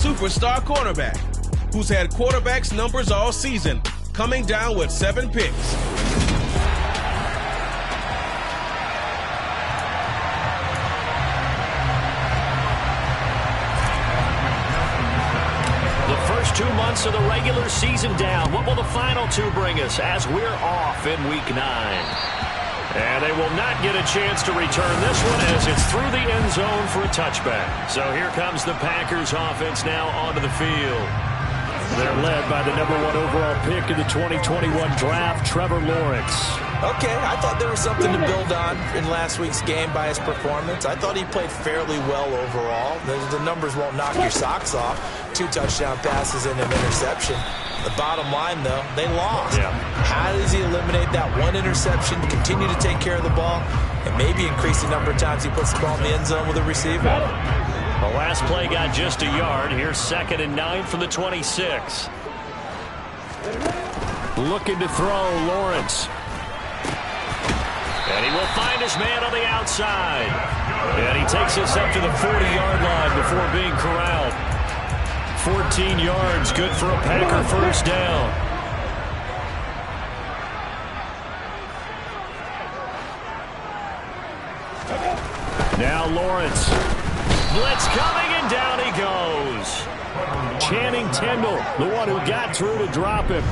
superstar cornerback, who's had quarterbacks numbers all season, coming down with 7 picks. The first 2 months of the regular season down. What will the final 2 bring us as we're off in Week 9? And they will not get a chance to return this one as it's through the end zone for a touchback. So here comes the Packers offense now onto the field. They're led by the #1 overall pick in the 2021 draft, Trevor Lawrence. Okay, I thought there was something to build on in last week's game by his performance. I thought he played fairly well overall. The numbers won't knock your socks off. 2 touchdown passes and an interception. The bottom line, though, they lost. Yeah. How does he eliminate that 1 interception, continue to take care of the ball, and maybe increase the number of times he puts the ball in the end zone with a receiver? The last play got just a yard. Here's 2nd and 9 from the 26. Looking to throw, Lawrence. And he will find his man on the outside. And he takes us up to the 40-yard line before being corralled. 14 yards, good for a Packer first down. Now Lawrence. Blitz coming, and down he goes. Channing Tindall, the one who got through to drop him.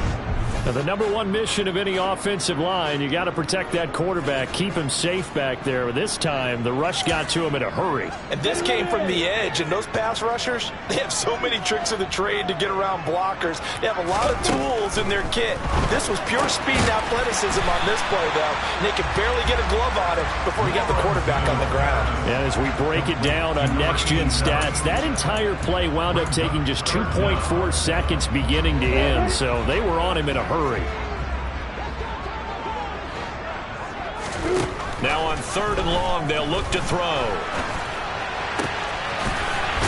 Now, the #1 mission of any offensive line, you got to protect that quarterback, keep him safe back there. This time, the rush got to him in a hurry. And this came from the edge, and those pass rushers, they have so many tricks of the trade to get around blockers. They have a lot of tools in their kit. This was pure speed and athleticism on this play, though. And they could barely get a glove on him before he got the quarterback on the ground. And as we break it down on next-gen stats, that entire play wound up taking just 2.4 seconds beginning to end, so they were on him in a hurry. Now on 3rd and long, they'll look to throw.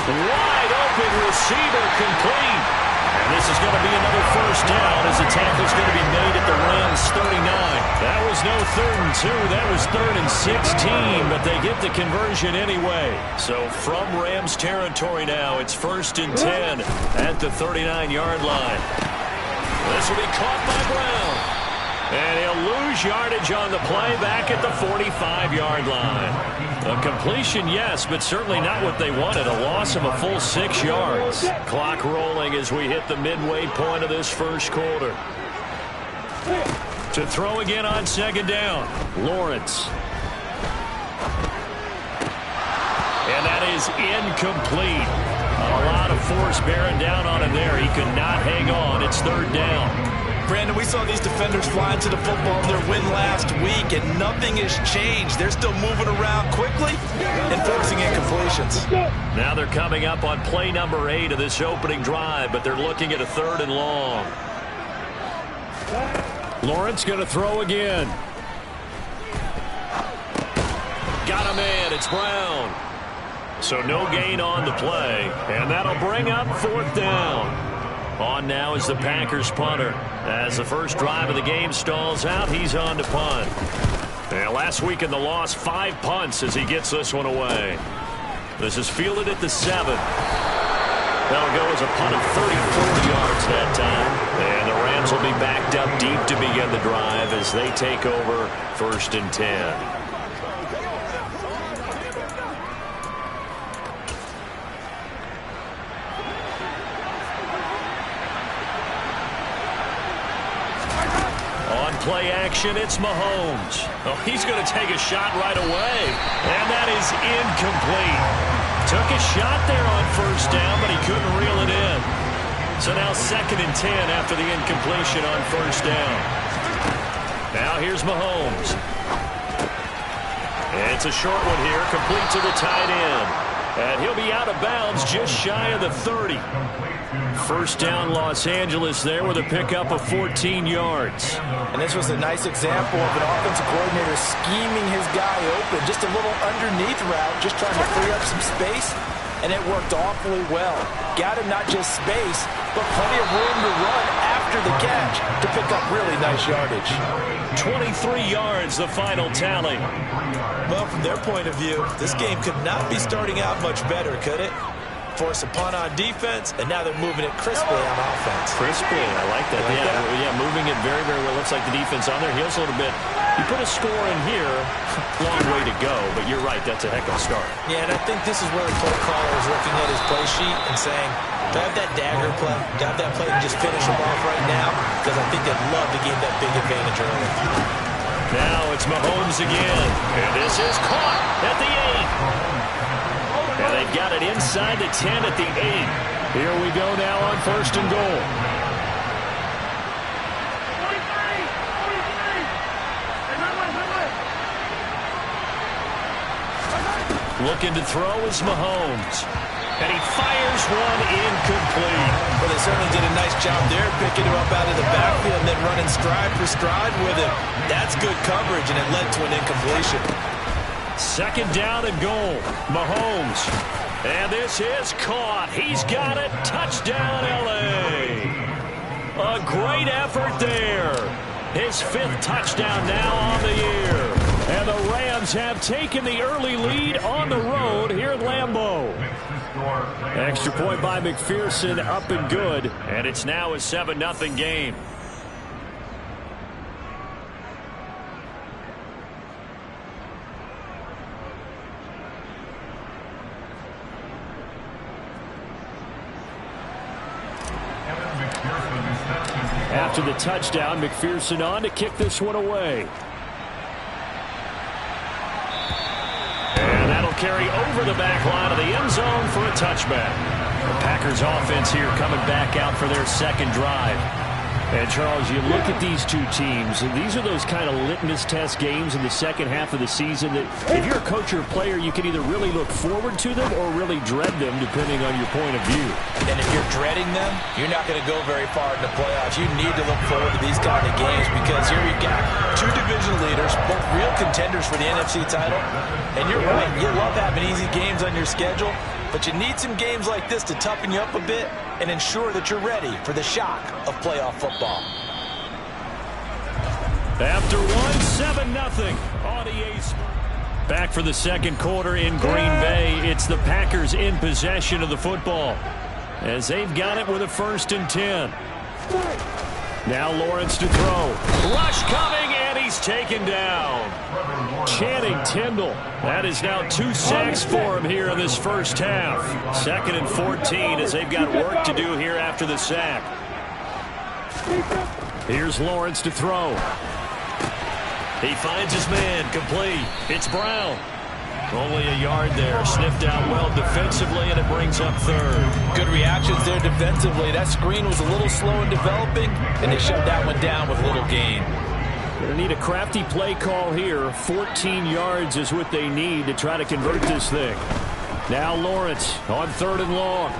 Wide open receiver, complete. And this is going to be another first down as the tackle's going to be made at the Rams 39. That was no 3rd and 2. That was 3rd and 16, but they get the conversion anyway. So from Rams territory now, it's 1st and 10 at the 39-yard line. This will be caught by Brown. And he'll lose yardage on the play back at the 45-yard line. A completion, yes, but certainly not what they wanted. A loss of a full 6 yards. Clock rolling as we hit the midway point of this first quarter. To throw again on 2nd down. Lawrence. And that is incomplete. A lot of force bearing down on him there. He could not hang on. It's 3rd down. Brandon, we saw these defenders fly into the football in their win last week, and nothing has changed. They're still moving around quickly and forcing incompletions. Now they're coming up on play number 8 of this opening drive, but they're looking at a 3rd and long. Lawrence going to throw again. Got him in. It's Brown. So no gain on the play, and that'll bring up 4th down. On now is the Packers punter. As the first drive of the game stalls out, he's on to punt. And last week in the loss, 5 punts as he gets this one away. This is fielded at the 7. That'll go as a punt of 34 yards that time. And the Rams will be backed up deep to begin the drive as they take over 1st and 10. Play action, it's Mahomes. Oh, he's going to take a shot right away. And that is incomplete. Took a shot there on 1st down, but he couldn't reel it in. So now 2nd and 10 after the incompletion on 1st down. Now here's Mahomes. It's a short one here, complete to the tight end. And he'll be out of bounds just shy of the 30. 1st down Los Angeles there with a pickup of 14 yards. And this was a nice example of an offensive coordinator scheming his guy open. Just a little underneath route, just trying to free up some space. And it worked awfully well. Got him not just space, but plenty of room to run after the catch to pick up really nice yardage. 23 yards, the final tally. Well, from their point of view, this game could not be starting out much better, could it? force a punt on defense, and now they're moving it crisply on offense. Crisply, I like that. Yeah, moving it very, very well. Looks like the defense on their heels a little bit. You put a score in here, long way to go, but you're right, that's a heck of a start. Yeah, and I think this is where the play caller is looking at his play sheet and saying, do I have that dagger play? Do I have that play and just finish them off right now? Because I think they'd love to gain that big advantage early. Now it's Mahomes again, and this is caught at the 8. And they've got it inside the 10 at the 8. Here we go now on 1st and goal. Looking to throw is Mahomes. And he fires one incomplete. Well, they certainly did a nice job there, picking him up out of the backfield and then running stride for stride with him. That's good coverage, and it led to an incompletion. 2nd down and goal. Mahomes. And this is caught. He's got it. Touchdown, L.A. A great effort there. His 5th touchdown now on the year. And the Rams have taken the early lead on the road here at Lambeau. Extra point by McPherson, up and good. And it's now a 7-0 game. After the touchdown, McPherson on to kick this one away. And that'll carry over the back line of the end zone for a touchback. The Packers offense here coming back out for their 2nd drive. And, Charles, you look at these two teams, and these are those kind of litmus test games in the second half of the season that if you're a coach or a player, you can either really look forward to them or really dread them, depending on your point of view. And if you're dreading them, you're not going to go very far in the playoffs. You need to look forward to these kind of games because here you got 2 division leaders, both real contenders for the NFC title. And you're right, you love having easy games on your schedule, but you need some games like this to toughen you up a bit and ensure that you're ready for the shock of playoff football. After 1-7-0 on EA Sports. Back for the 2nd quarter in Green Bay. It's the Packers in possession of the football as they've got it with a 1st and 10. Now Lawrence to throw. Rush coming, and he's taken down. Channing Tindall. That is now 2 sacks for him here in this first half. 2nd and 14 as they've got work to do here after the sack. Here's Lawrence to throw. He finds his man, complete. It's Brown. Only a yard there. Sniffed out well defensively, and it brings up 3rd. Good reactions there defensively. That screen was a little slow in developing, and they shut that one down with little gain. Going to need a crafty play call here. 14 yards is what they need to try to convert this thing. Now Lawrence on 3rd and long.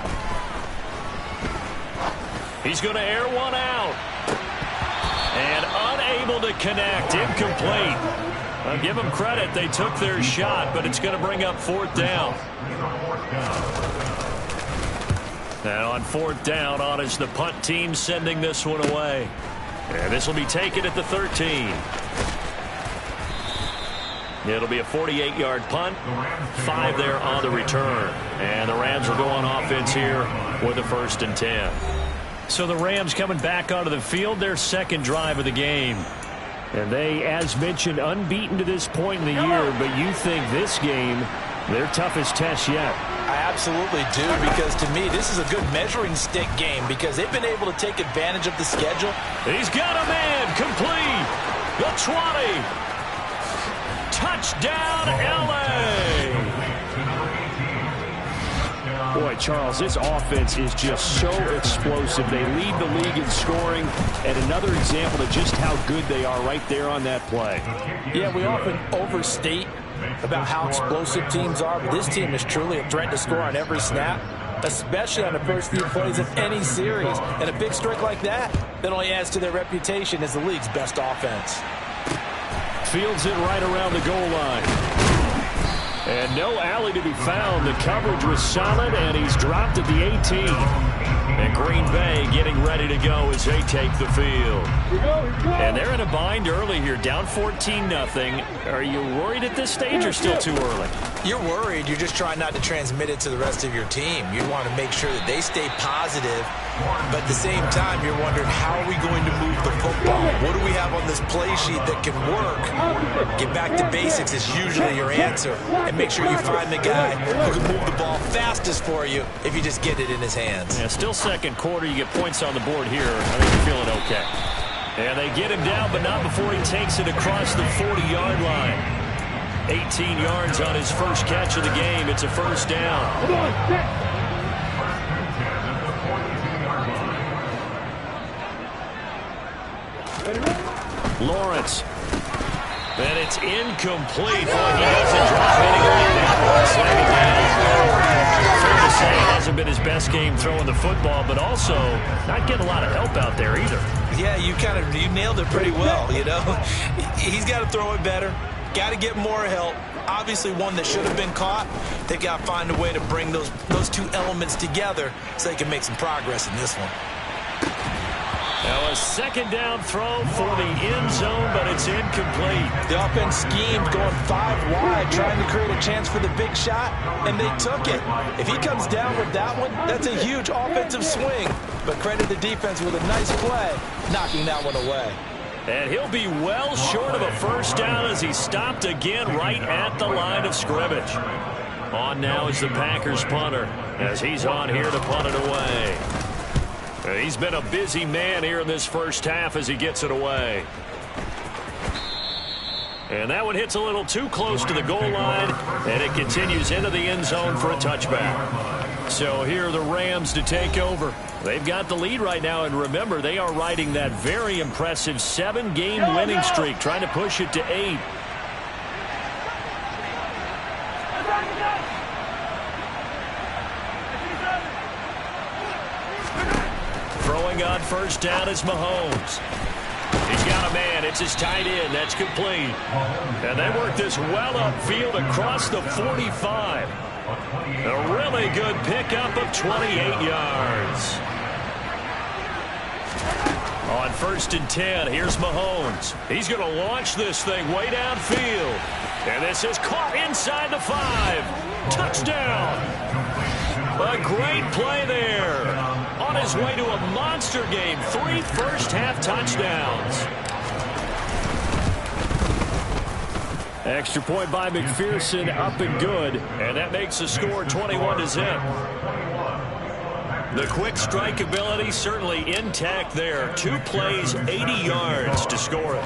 He's going to air one out. And unable to connect. Incomplete. I'll give them credit. They took their shot, but it's going to bring up 4th down. Now on 4th down, on is the punt team sending this one away. And this will be taken at the 13. It'll be a 48-yard punt. 5 there on the return. And the Rams will go on offense here with a 1st and 10. So the Rams coming back onto the field, their 2nd drive of the game. And they, as mentioned, unbeaten to this point in the year, but you think this game, their toughest test yet. I absolutely do, because to me, this is a good measuring stick game because they've been able to take advantage of the schedule. He's got a man, complete. The 20. Touchdown, L.A. Boy, Charles, this offense is just so explosive. They lead the league in scoring, and another example of just how good they are right there on that play. Yeah, we often overstate about how explosive teams are, but this team is truly a threat to score on every snap, especially on the first few plays of any series. And a big strike like that only adds to their reputation as the league's best offense. Fields it right around the goal line. And no alley to be found. The coverage was solid, and he's dropped at the 18. And Green Bay getting ready to go as they take the field. And they're in a bind early here, down 14-0. Are you worried at this stage or still too early? You're worried. You're just trying not to transmit it to the rest of your team. You want to make sure that they stay positive, but at the same time, you're wondering, how are we going to move the football? What do we have on this play sheet that can work? Get back to basics is usually your answer, and make sure you find the guy who can move the ball fastest for you if you just get it in his hands. Yeah, still second quarter. You get points on the board here. I think you're feeling okay. And they get him down, but not before he takes it across the 40-yard line. 18 yards on his first catch of the game. It's a first down. Lawrence. And it's incomplete. Boy, he doesn't drop any on that one. Fair to say it hasn't been his best game throwing the football, but also not getting a lot of help out there either. Yeah, you nailed it pretty well, you know. He's got to throw it better. Got to get more help. Obviously one that should have been caught. They got to find a way to bring those two elements together so they can make some progress in this one. Now a second down throw for the end zone, but it's incomplete. The offense schemed going 5 wide, trying to create a chance for the big shot, and they took it. If he comes down with that one, that's a huge offensive swing. But credit the defense with a nice play, knocking that one away. And he'll be well short of a first down as he stopped again right at the line of scrimmage. On now is the Packers punter as he's on here to punt it away. He's been a busy man here in this first half as he gets it away. And that one hits a little too close to the goal line, and it continues into the end zone for a touchback. So here are the Rams to take over. They've got the lead right now, and remember, they are riding that very impressive 7-game winning streak, trying to push it to 8. Throwing on first down is Mahomes. He's got a man. It's his tight end. That's complete. And they work this well upfield across the 45. A really good pickup of 28 yards. On first and 10, here's Mahomes. He's going to launch this thing way downfield. And this is caught inside the 5. Touchdown. A great play there. On his way to a monster game. 3 first-half touchdowns. Extra point by McPherson, up and good. And that makes the score 21-0. The quick strike ability certainly intact there. 2 plays, 80 yards to score it.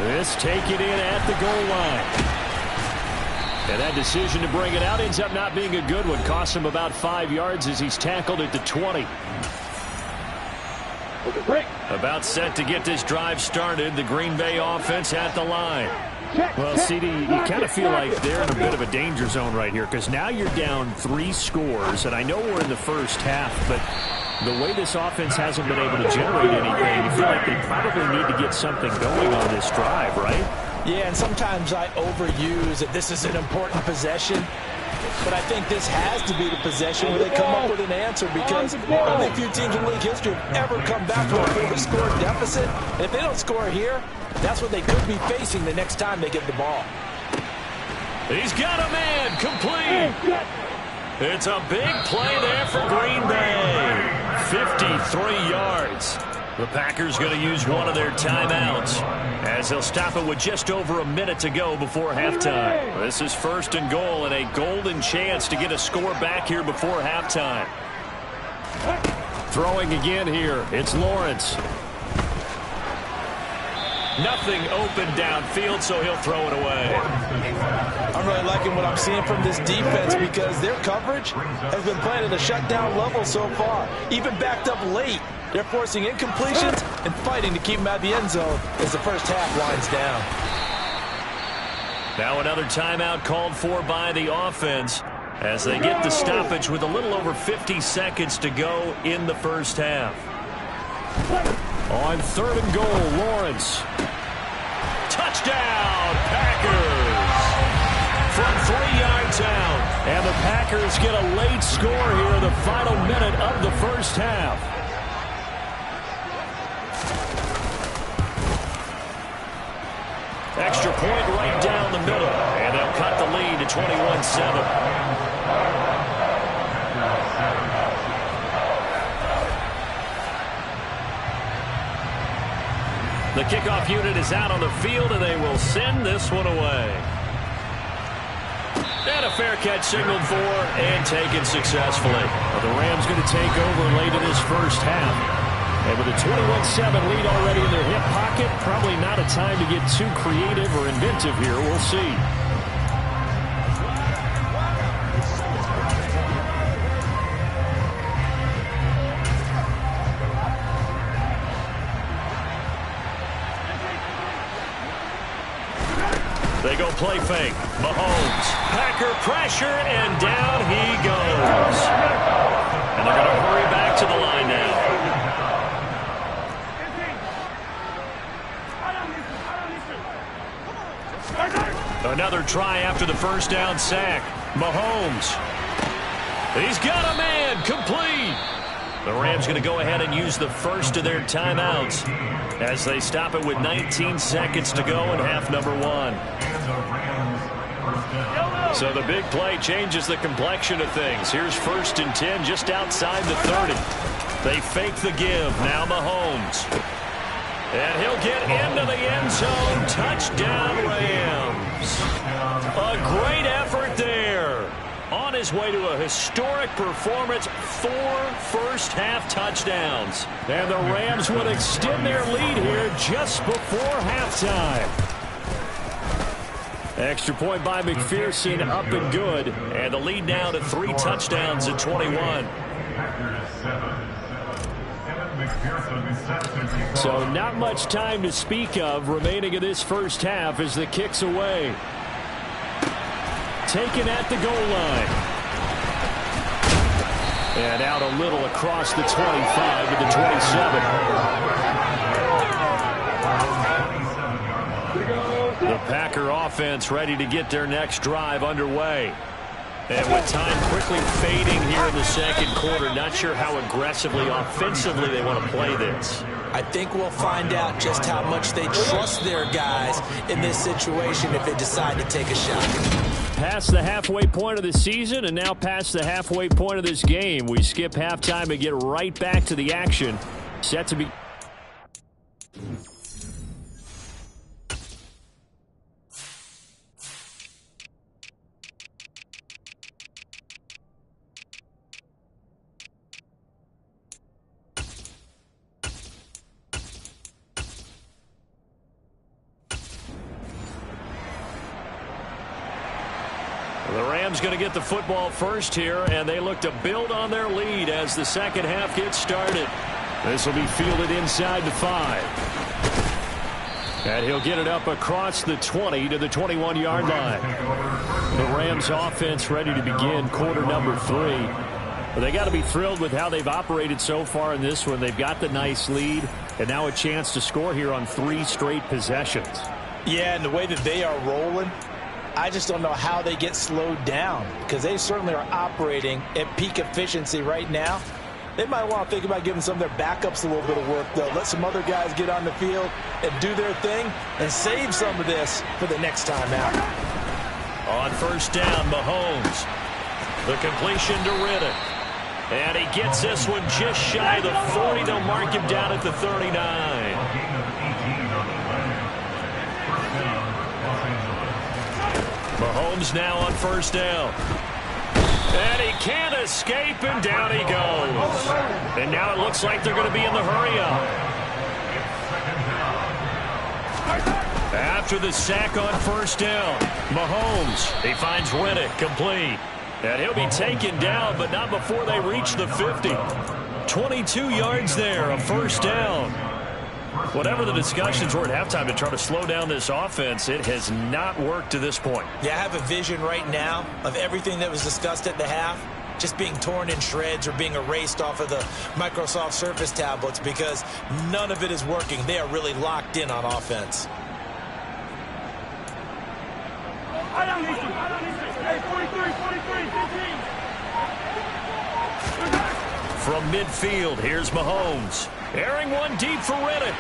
This taken in at the goal line. And that decision to bring it out ends up not being a good one. Costs him about 5 yards as he's tackled at the 20. About set to get this drive started. The Green Bay offense at the line. Well, CD, you kind of feel like they're in a bit of a danger zone right here because now you're down 3 scores. And I know we're in the first half, but the way this offense hasn't been able to generate anything, you feel like they probably need to get something going on this drive, right? Yeah, and sometimes I overuse that this is an important possession. But I think this has to be the possession where they come up with an answer because only a few teams in league history have ever come back to a 4-score deficit. And if they don't score here, that's what they could be facing the next time they get the ball. He's got a man, complete. It's a big play there for Green Bay. 53 yards. The Packers going to use one of their timeouts as they'll stop it with just over a minute to go before halftime. This is first and goal and a golden chance to get a score back here before halftime. Throwing again here. It's Lawrence. Nothing open downfield, so he'll throw it away. I'm really liking what I'm seeing from this defense because their coverage has been playing at a shutdown level so far. Even backed up late. They're forcing incompletions and fighting to keep them out of the end zone as the first half winds down. Now another timeout called for by the offense as they get the stoppage with a little over 50 seconds to go in the first half. On third and goal, Lawrence. Touchdown, Packers! From 3 yards out. And the Packers get a late score here in the final minute of the first half. Extra point right down the middle, and they'll cut the lead to 21-7. The kickoff unit is out on the field, and they will send this one away. And a fair catch signaled for and taken successfully. Well, the Rams going to take over late in this first half. And with a 21-7 lead already in their hip pocket, probably not a time to get too creative or inventive here. We'll see. They go play fake. Mahomes. Packer pressure, and down he goes. And they're going to hurry back to the line now. Another try after the first down sack. Mahomes. He's got a man. Complete. The Rams going to go ahead and use the first of their timeouts as they stop it with 19 seconds to go in half number one. So the big play changes the complexion of things. Here's 1st and 10 just outside the 30. They fake the give. Now Mahomes. And he'll get into the end zone. Touchdown, Rams. A great effort there. On his way to a historic performance, 4 first-half touchdowns. And the Rams will extend their lead here just before halftime. Extra point by McPherson, up and good. And the lead now to 3 touchdowns at 21. So not much time to speak of remaining in this first half as the kick's away. Taken at the goal line. And out a little across the 25 to the 27. The Packer offense ready to get their next drive underway. And with time quickly fading here in the second quarter, not sure how aggressively, offensively they want to play this. I think we'll find out just how much they trust their guys in this situation if they decide to take a shot. Past the halfway point of the season and now past the halfway point of this game. We skip halftime and get right back to the action. Set to be... The Rams going to get the football first here, and they look to build on their lead as the second half gets started. This will be fielded inside the 5. And he'll get it up across the 20 to the 21-yard line. The Rams offense ready to begin quarter number 3. Well, they got to be thrilled with how they've operated so far in this one. They've got the nice lead, and now a chance to score here on 3 straight possessions. Yeah, and the way that they are rolling, I just don't know how they get slowed down because they certainly are operating at peak efficiency right now. They might want to think about giving some of their backups a little bit of work, though. Let some other guys get on the field and do their thing and save some of this for the next time out. On first down, Mahomes. The completion to Riddick. And he gets this one just shy of the 40. They'll mark him down at the 39. Mahomes now on first down. And he can't escape, and down he goes. And now it looks like they're going to be in the hurry-up. After the sack on first down, Mahomes, he finds Riddick, complete. And he'll be taken down, but not before they reach the 50. 22 yards there, a first down. Whatever the discussions were at halftime to try to slow down this offense, it has not worked to this point. Yeah, I have a vision right now of everything that was discussed at the half just being torn in shreds or being erased off of the Microsoft Surface tablets because none of it is working. They are really locked in on offense. From midfield, here's Mahomes. Airing one deep for Riddick.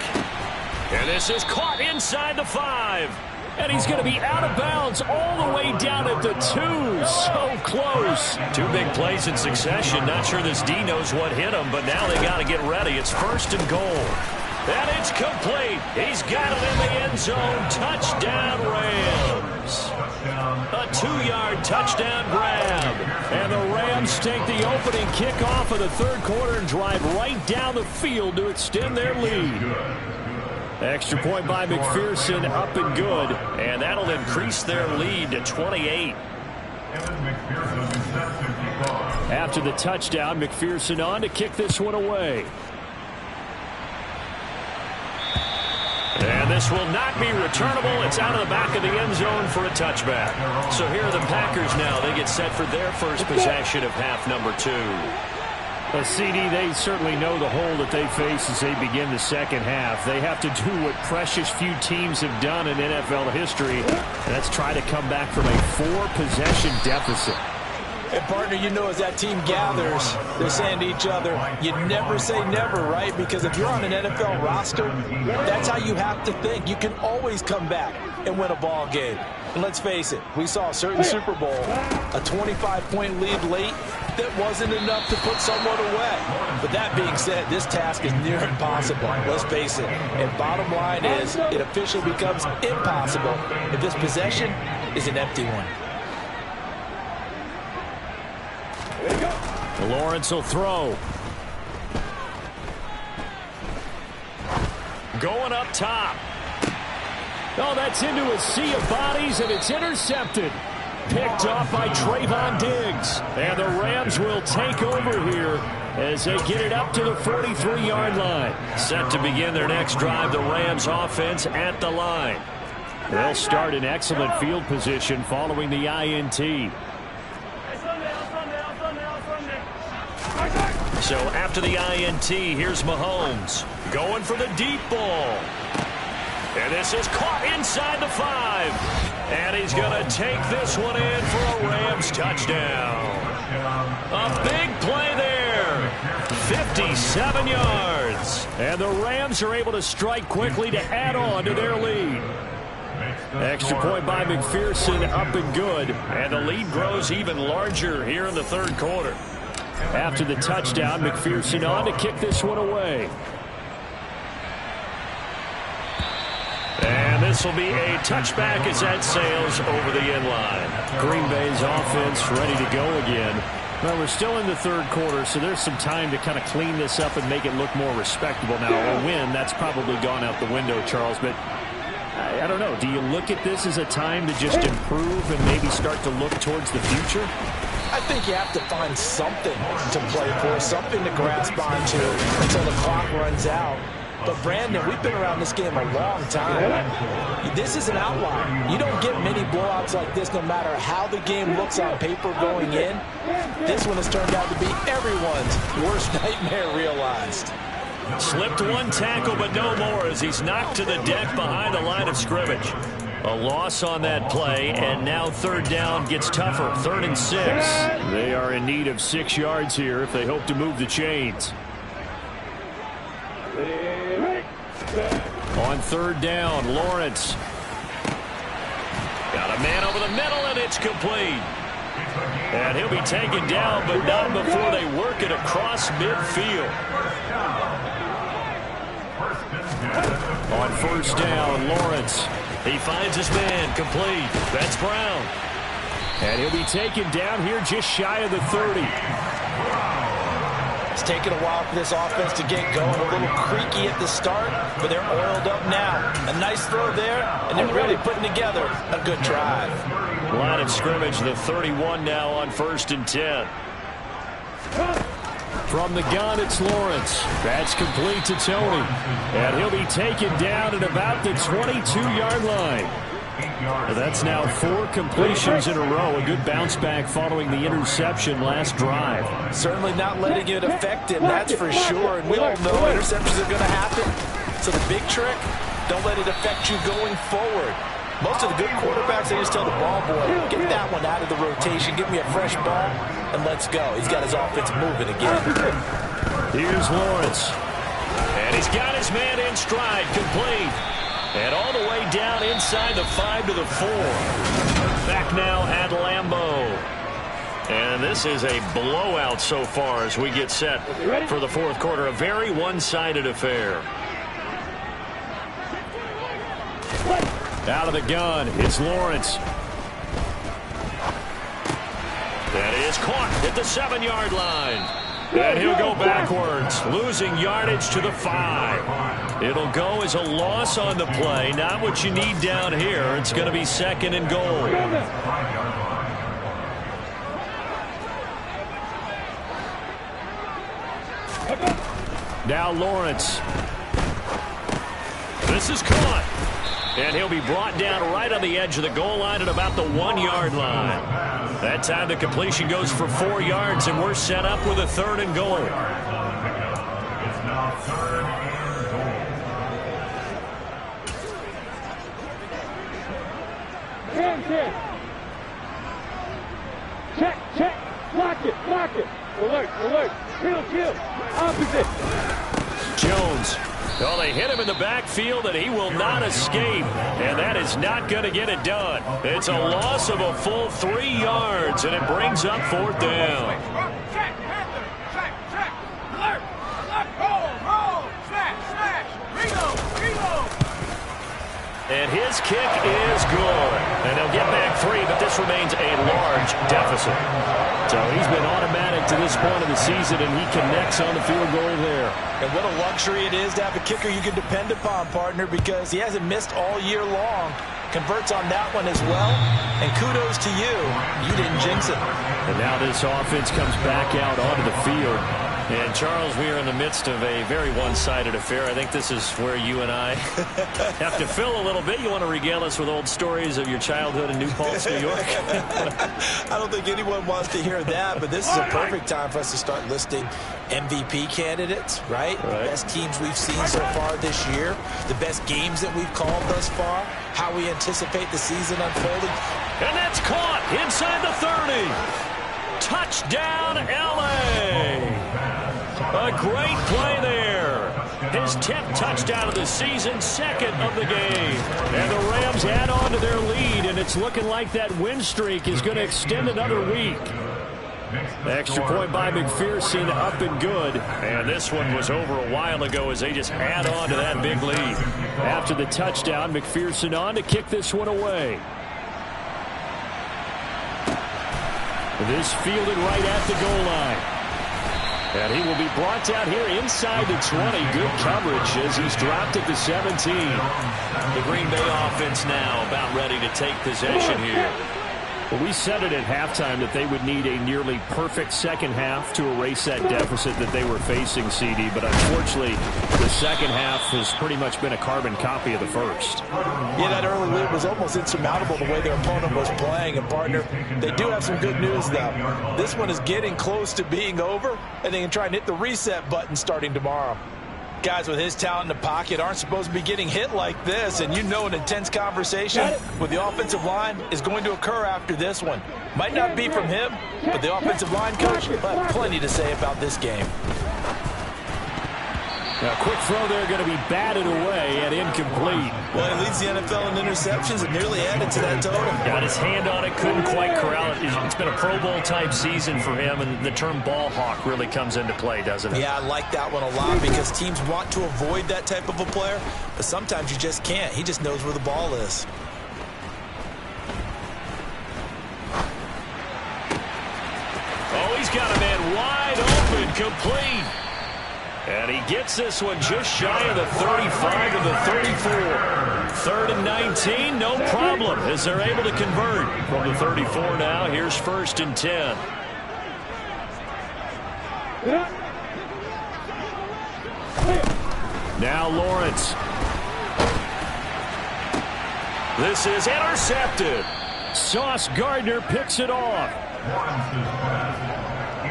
And this is caught inside the 5. And he's going to be out of bounds all the way down at the 2. So close. 2 big plays in succession. Not sure this D knows what hit him, but now they got to get ready. It's 1st and goal. And it's complete. He's got it in the end zone. Touchdown, Rams. A 2-yard touchdown grab. And the Rams take the opening kickoff of the 3rd quarter and drive right down the field to extend their lead. Extra point by McPherson, up and good. And that'll increase their lead to 28. After the touchdown, McPherson on to kick this one away. And this will not be returnable. It's out of the back of the end zone for a touchback. So here are the Packers now. They get set for their first possession of half number 2. Well, CD, they certainly know the hole that they face as they begin the second half. They have to do what precious few teams have done in NFL history, and that's try to come back from a 4-possession deficit. And, partner, you know as that team gathers, they're saying to each other, you never say never, right? Because if you're on an NFL roster, that's how you have to think. You can always come back and win a ball game. And let's face it, we saw a certain Super Bowl, a 25-point lead late, that wasn't enough to put someone away. But that being said, this task is near impossible. Let's face it. And bottom line is, it officially becomes impossible if this possession is an empty one. Lawrence will throw. Going up top. Oh, that's into a sea of bodies, and it's intercepted. Picked off by Trayvon Diggs. And the Rams will take over here as they get it up to the 43-yard line. Set to begin their next drive, the Rams offense at the line. They'll start in excellent field position following the INT. So after the INT, here's Mahomes going for the deep ball. And this is caught inside the 5. And he's going to take this one in for a Rams touchdown. A big play there. 57 yards. And the Rams are able to strike quickly to add on to their lead. Extra point by McPherson, up and good. And the lead grows even larger here in the 3rd quarter. After the touchdown, McPherson on to kick this one away. And this will be a touchback as that sails over the end line. Green Bay's offense ready to go again. Well, we're still in the 3rd quarter, so there's some time to kind of clean this up and make it look more respectable. Now, a win, that's probably gone out the window, Charles, but I don't know. Do you look at this as a time to just improve and maybe start to look towards the future? I think you have to find something to play for, something to grasp onto until the clock runs out. But, Brandon, we've been around this game a long time. This is an outlier. You don't get many blowouts like this no matter how the game looks on paper going in. This one has turned out to be everyone's worst nightmare realized. Slipped one tackle, but no more as he's knocked to the deck behind the line of scrimmage. A loss on that play, and now 3rd down gets tougher. 3rd and 6. They are in need of 6 yards here if they hope to move the chains. On 3rd down, Lawrence. Got a man over the middle, and it's complete. And he'll be taken down, but not before they work it across midfield. On 1st down, Lawrence. He finds his man, complete. That's Brown. And he'll be taken down here just shy of the 30. It's taken a while for this offense to get going. A little creaky at the start, but they're oiled up now. A nice throw there, and they're really putting together a good drive. Line of scrimmage, the 31 now on 1st and 10. From the gun, it's Lawrence. That's complete to Tony. And he'll be taken down at about the 22-yard line. That's now 4 completions in a row. A good bounce back following the interception last drive. Certainly not letting it affect him, that's for sure. And we all know interceptions are going to happen. So the big trick, don't let it affect you going forward. Most of the good quarterbacks, they just tell the ball boy, get that one out of the rotation, give me a fresh ball, and let's go. He's got his offense moving again. Here's Lawrence. And he's got his man in stride, complete. And all the way down inside the 5 to the 4. Back now at Lambeau. And this is a blowout so far as we get set for the fourth quarter. A very one-sided affair. Out of the gun, it's Lawrence. That is caught at the 7-yard line. And he'll go backwards, losing yardage to the 5. It'll go as a loss on the play. Not what you need down here. It's going to be second and goal. Now Lawrence. This is caught. And he'll be brought down right on the edge of the goal line at about the 1-yard line. That time the completion goes for 4 yards, and we're set up with a third and goal. It's now third and goal. Check. Block it. Alert. Kill. Opposite. Jones. Well, they hit him in the backfield, and he will not escape. And that is not going to get it done. It's a loss of a full 3 yards, and it brings up fourth down. Check. Alert. Roll. Smash. Reload. And his kick is good. And they'll get back 3, but this remains a large deficit. So he's been automatic to this point of the season, and he connects on the field goal there. And what a luxury it is to have a kicker you can depend upon, partner, because he hasn't missed all year long. Converts on that one as well. And kudos to you. You didn't jinx it. And now this offense comes back out onto the field. And, Charles, we are in the midst of a very one-sided affair. I think this is where you and I have to fill a little bit. You want to regale us with old stories of your childhood in New Paltz, New York? I don't think anyone wants to hear that, but this is a perfect time for us to start listing MVP candidates, right? The best teams we've seen so far this year, the best games that we've called thus far, how we anticipate the season unfolding. And that's caught inside the 30. Touchdown, L.A. A great play there. His 10th touchdown of the season, second of the game. And the Rams add on to their lead, and it's looking like that win streak is going to extend another week. Extra point by McPherson, up and good. And this one was over a while ago as they just add on to that big lead. After the touchdown, McPherson on to kick this one away. This fielded right at the goal line. And he will be brought down here inside the 20. Good coverage as he's dropped at the 17. The Green Bay offense now about ready to take possession here. Well, we said it at halftime that they would need a nearly perfect second half to erase that deficit that they were facing, CD. But unfortunately, the second half has pretty much been a carbon copy of the first. Yeah, that early lead was almost insurmountable the way their opponent was playing. And, partner, they do have some good news, though. This one is getting close to being over, and they can try and hit the reset button starting tomorrow. Guys with his talent in the pocket aren't supposed to be getting hit like this, and you know an intense conversation with the offensive line is going to occur after this one. Might not be from him, but the offensive line coach will have plenty to say about this game. Now, quick throw there going to be batted away and incomplete. Well, he leads the NFL in interceptions and nearly added to that total. Got his hand on it, couldn't quite corral it. It's been a Pro Bowl type season for him, and the term ball hawk really comes into play, doesn't it? Yeah, I like that one a lot because teams want to avoid that type of a player, but sometimes you just can't. He just knows where the ball is. Oh, he's got a man wide open, complete. And he gets this one just shy of the 35 of the 34. 3rd and 19, no problem, as they're able to convert from the 34 now. Here's 1st and 10. Now Lawrence. This is intercepted. Sauce Gardner picks it off.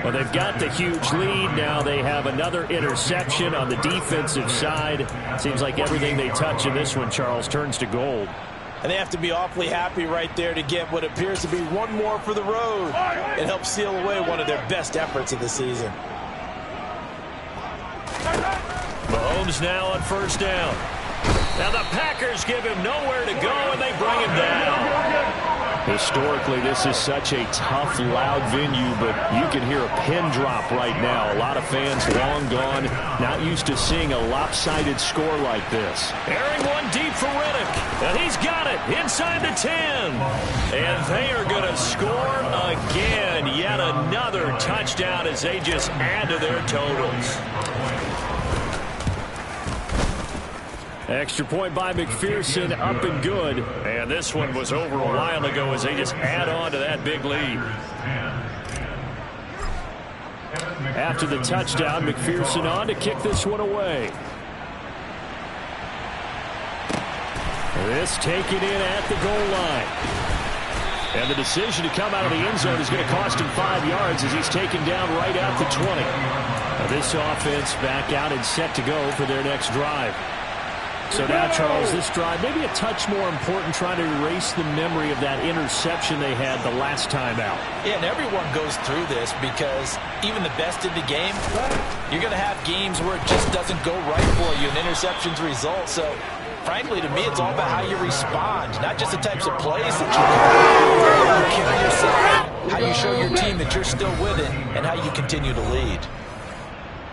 Well, they've got the huge lead. Now they have another interception on the defensive side. Seems like everything they touch in this one, Charles, turns to gold. And they have to be awfully happy right there to get what appears to be one more for the road. It helps seal away one of their best efforts of the season. Mahomes now on 1st down. Now the Packers give him nowhere to go, and they bring him down. Historically, this is such a tough, loud venue, but you can hear a pin drop right now. A lot of fans long gone, not used to seeing a lopsided score like this. Airing one deep for Riddick, and he's got it inside the 10. And they are going to score again. Yet another touchdown as they just add to their totals. Extra point by McPherson, up and good. And this one was over a while ago as they just add on to that big lead. After the touchdown, McPherson on to kick this one away. This taken in at the goal line. And the decision to come out of the end zone is going to cost him 5 yards as he's taken down right at the 20. Now this offense back out and set to go for their next drive. So now, Charles, this drive maybe a touch more important, trying to erase the memory of that interception they had the last time out. Yeah, and everyone goes through this because even the best in the game, you're going to have games where it just doesn't go right for you, and interceptions result. So, frankly, to me, it's all about how you respond, not just the types of plays that you make, how you carry yourself, how you show your team that you're still with it, and how you continue to lead.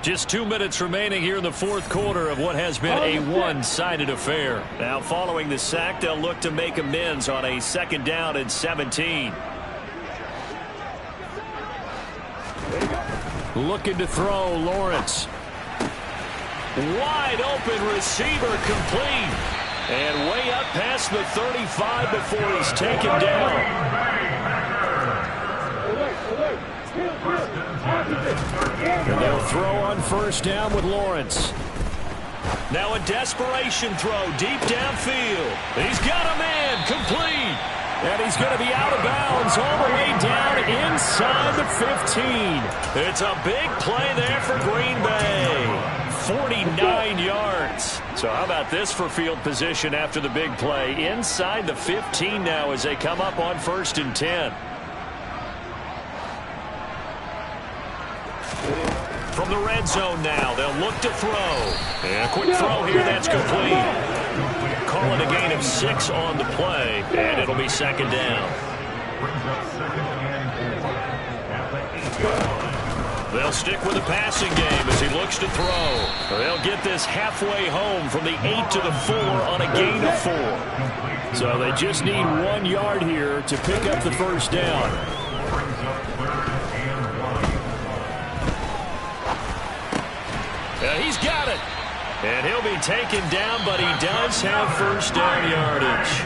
Just 2 minutes remaining here in the fourth quarter of what has been a one-sided affair. Now, following the sack, they'll look to make amends on a 2nd down and 17. Looking to throw, Lawrence. Wide open receiver, complete. And way up past the 35 before he's taken down. And they'll throw on 1st down with Lawrence. Now a desperation throw deep downfield. He's got a man, complete. And he's going to be out of bounds all the way down inside the 15. It's a big play there for Green Bay. 49 yards. So how about this for field position after the big play? Inside the 15 now as they come up on 1st and 10. From the red zone now, they'll look to throw. And a quick throw here, that's complete. Call it a gain of 6 on the play, and it'll be 2nd down. They'll stick with the passing game as he looks to throw. They'll get this halfway home from the 8 to the 4 on a gain of 4. So they just need 1 yard here to pick up the 1st down. He's got it. And he'll be taken down, but he does have 1st down yardage.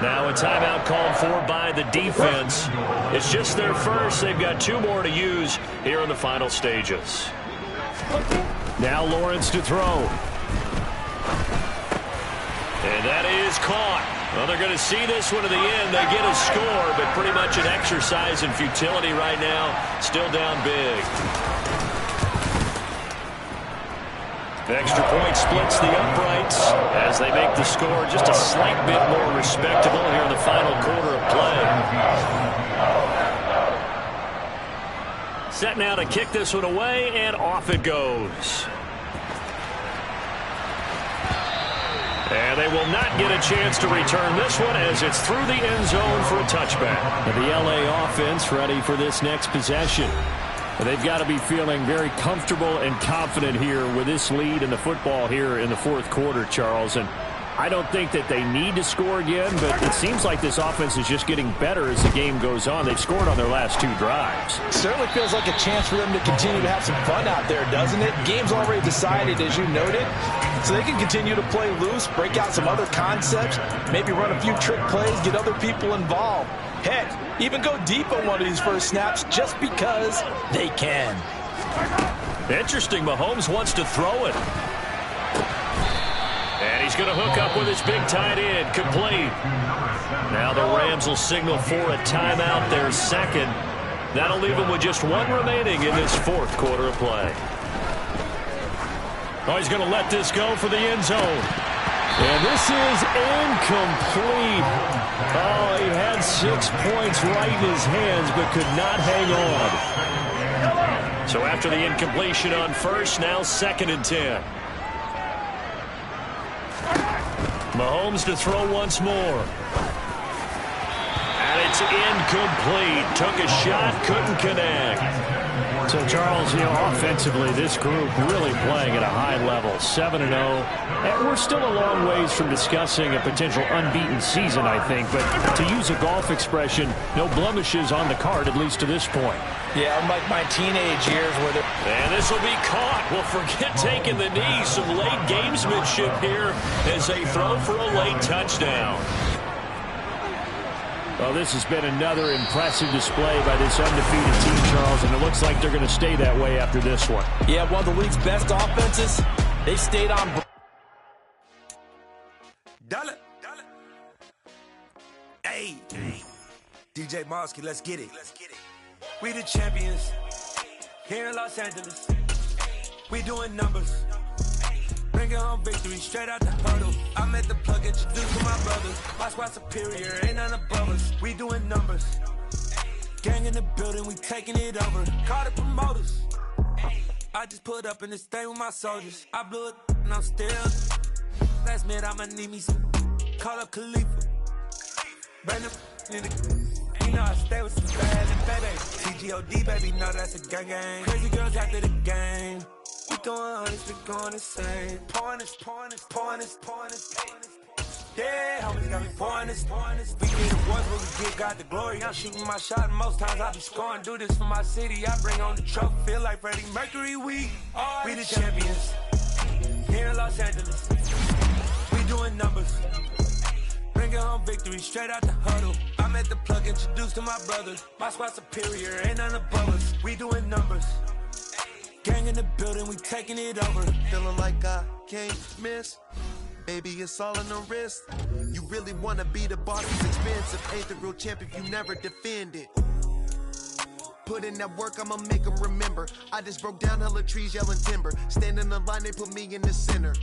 Now a timeout called for by the defense. It's just their first. They've got 2 more to use here in the final stages. Now Lawrence to throw. And that is caught. Well, they're going to see this one to the end. They get a score, but pretty much an exercise in futility right now. Still down big. Extra point splits the uprights as they make the score just a slight bit more respectable here in the final quarter of play. Set now to kick this one away, and off it goes. And they will not get a chance to return this one as it's through the end zone for a touchback. And the LA offense ready for this next possession. They've got to be feeling very comfortable and confident here with this lead in the football here in the fourth quarter, Charles. And I don't think that they need to score again, but it seems like this offense is just getting better as the game goes on. They've scored on their last 2 drives. Certainly feels like a chance for them to continue to have some fun out there, doesn't it? Game's already decided, as you noted, so they can continue to play loose, break out some other concepts, maybe run a few trick plays, get other people involved. Heck, even go deep on one of these first snaps just because they can. Interesting, Mahomes wants to throw it. And he's going to hook up with his big tight end, complete. Now the Rams will signal for a timeout, their 2nd. That'll leave them with just 1 remaining in this fourth quarter of play. Oh, he's going to let this go for the end zone. And this is incomplete. Oh, he had 6 points right in his hands, but could not hang on. So after the incompletion on 1st, now 2nd and 10. Mahomes to throw once more. And it's incomplete. Took a shot, couldn't connect. So, Charles, offensively, this group really playing at a high level, 7-0. And we're still a long ways from discussing a potential unbeaten season, I think. But to use a golf expression, no blemishes on the card, at least to this point. Yeah, unlike my teenage years where they're... And this will be caught. Well, forget taking the knee. Some late gamesmanship here as they throw for a late touchdown. Well, this has been another impressive display by this undefeated team, Charles, and it looks like they're going to stay that way after this one. Yeah, one of the league's best offenses. They stayed on... Dollar. Hey. DJ Mosky, let's get it. We the champions here in Los Angeles. We doing numbers. Bringing home victory straight out the hurdle. I met the plug, introduced to my brothers. My squad superior, ain't none above us. We doing numbers. Gang in the building, we taking it over. Call the promoters. I just put up in this thing with my soldiers. I blew it and I'm still. Last minute, I'ma need me some. Call up Khalifa. Brand new in the. You know I stay with some bad and baby. TGOD, baby, know that's a gang gang. Crazy girls after the game. We doing honest, we going insane. Pouring this. Yeah, homies got me pouring this. We get the ones where we give God the glory. I'm shooting my shot, and most times I be scoring. Do this for my city, I bring on the trophy. Feel like Freddie Mercury, we the champions here in Los Angeles. We doing numbers. Bringing home victory straight out the huddle. I'm at the plug, introduced to my brothers. My squad superior, ain't none above us. We doing numbers. Gang in the building, we taking it over. Feeling like I can't miss. Baby, it's all in the wrist. You really wanna be the boss, it's expensive. Ain't the real champ if you never defend it. Put in that work, I'ma make them remember. I just broke down hella trees, yelling timber. Stand in the line, they put me in the center.